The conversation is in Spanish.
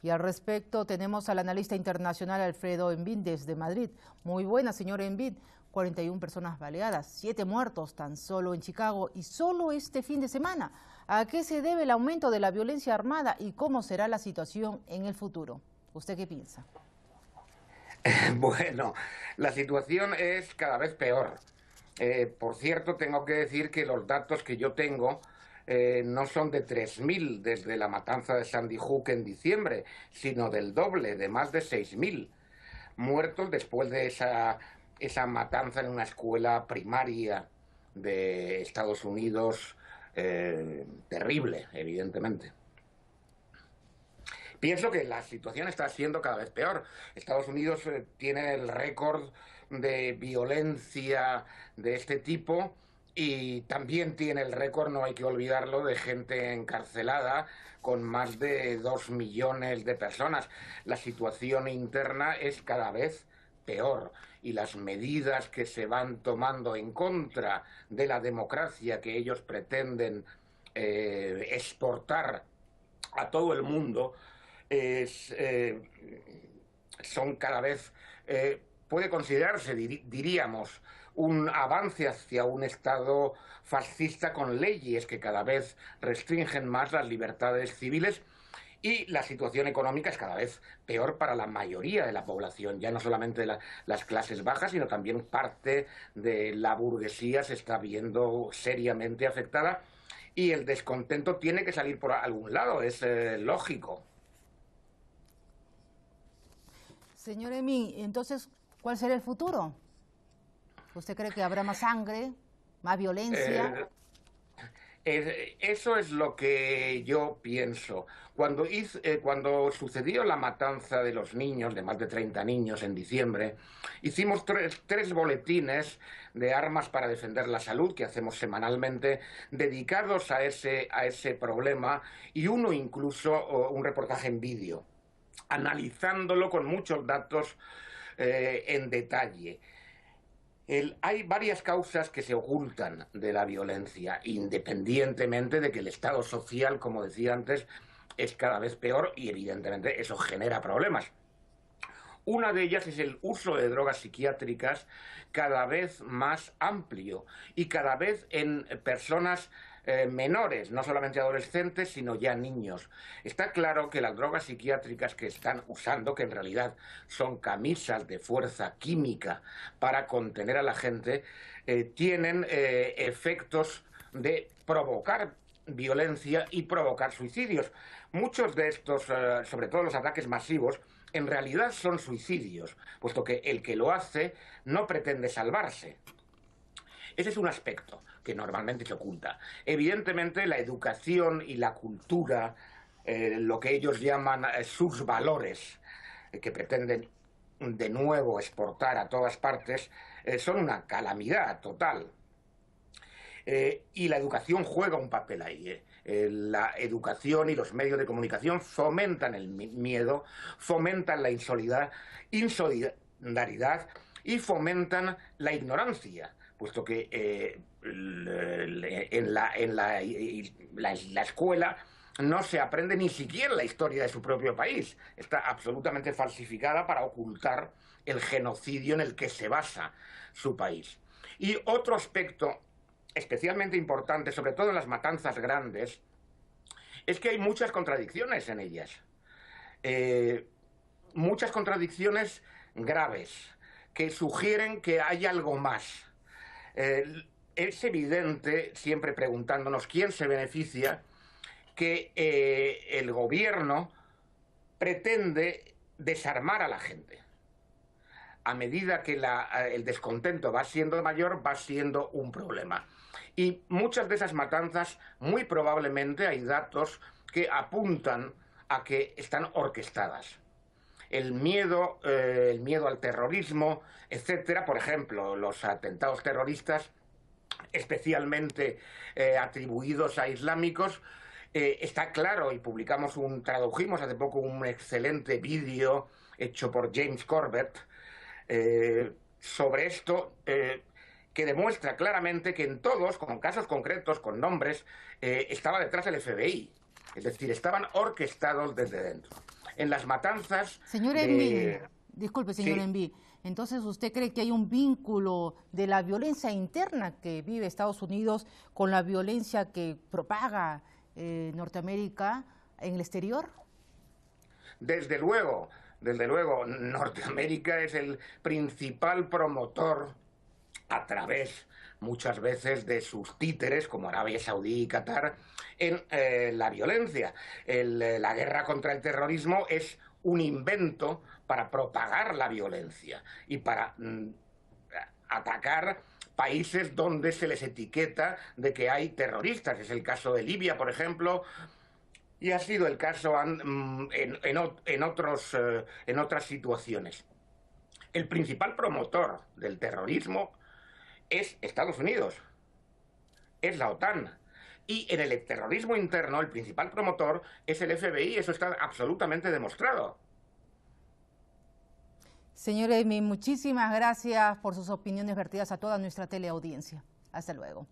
Y al respecto tenemos al analista internacional Alfredo Envid desde Madrid. Muy buena, señor Envid. 41 personas baleadas, 7 muertos tan solo en Chicago y solo este fin de semana. ¿A qué se debe el aumento de la violencia armada y cómo será la situación en el futuro? ¿Usted qué piensa? Bueno, la situación es cada vez peor. Por cierto, tengo que decir que los datos que yo tengo no son de 3.000 desde la matanza de Sandy Hook en diciembre, sino del doble, de más de 6.000 muertos después de esa matanza en una escuela primaria de Estados Unidos, terrible, evidentemente. Pienso que la situación está siendo cada vez peor. Estados Unidos tiene el récord de violencia de este tipo y también tiene el récord, no hay que olvidarlo, de gente encarcelada con más de 2 millones de personas. La situación interna es cada vez peor y las medidas que se van tomando en contra de la democracia que ellos pretenden exportar a todo el mundo son cada vez, puede considerarse, diríamos, un avance hacia un Estado fascista con leyes que cada vez restringen más las libertades civiles. Y la situación económica es cada vez peor para la mayoría de la población, ya no solamente las clases bajas, sino también parte de la burguesía se está viendo seriamente afectada y el descontento tiene que salir por algún lado, es lógico. Señor Envid, entonces, ¿cuál será el futuro? ¿Usted cree que habrá más sangre, más violencia? Eso es lo que yo pienso. Cuando sucedió la matanza de los niños, de más de 30 niños en diciembre, hicimos tres boletines de armas para defender la salud que hacemos semanalmente, dedicados a ese problema, y uno incluso un reportaje en vídeo, analizándolo con muchos datos en detalle. Hay varias causas que se ocultan de la violencia, independientemente de que el estado social, como decía antes, es cada vez peor y evidentemente eso genera problemas. Una de ellas es el uso de drogas psiquiátricas cada vez más amplio y cada vez en personas menores, no solamente adolescentes, sino ya niños. Está claro que las drogas psiquiátricas que están usando, que en realidad son camisas de fuerza química para contener a la gente, tienen efectos de provocar violencia y provocar suicidios. Muchos de estos, sobre todo los ataques masivos, en realidad son suicidios, puesto que el que lo hace no pretende salvarse. Ese es un aspecto que normalmente se oculta. Evidentemente, la educación y la cultura, lo que ellos llaman sus valores, que pretenden de nuevo exportar a todas partes, son una calamidad total. Y la educación juega un papel ahí. La educación y los medios de comunicación fomentan el miedo, fomentan la insolidaridad y fomentan la ignorancia, puesto que en la escuela no se aprende ni siquiera la historia de su propio país. Está absolutamente falsificada para ocultar el genocidio en el que se basa su país. Y otro aspecto especialmente importante, sobre todo en las matanzas grandes, es que hay muchas contradicciones en ellas. Muchas contradicciones graves que sugieren que hay algo más. Es evidente, siempre preguntándonos quién se beneficia, que el gobierno pretende desarmar a la gente. A medida que el descontento va siendo mayor, va siendo un problema. Y muchas de esas matanzas, muy probablemente hay datos que apuntan a que están orquestadas. El miedo al terrorismo, etcétera, por ejemplo, los atentados terroristas, especialmente atribuidos a islámicos, está claro, y tradujimos hace poco un excelente vídeo hecho por James Corbett sobre esto, que demuestra claramente que en todos, con casos concretos, con nombres, estaba detrás el FBI. Es decir, estaban orquestados desde dentro. en las matanzas Señor Envi, disculpe, señor Envi, entonces ¿usted cree que hay un vínculo de la violencia interna que vive Estados Unidos con la violencia que propaga Norteamérica en el exterior? Desde luego, Norteamérica es el principal promotor a través muchas veces de sus títeres, como Arabia Saudí y Qatar, en la violencia. La guerra contra el terrorismo es un invento para propagar la violencia y para atacar países donde se les etiqueta de que hay terroristas. Es el caso de Libia, por ejemplo, y ha sido el caso en otras situaciones. El principal promotor del terrorismo es Estados Unidos, es la OTAN. Y en el terrorismo interno, el principal promotor es el FBI, eso está absolutamente demostrado. Señor Envi, muchísimas gracias por sus opiniones vertidas a toda nuestra teleaudiencia. Hasta luego.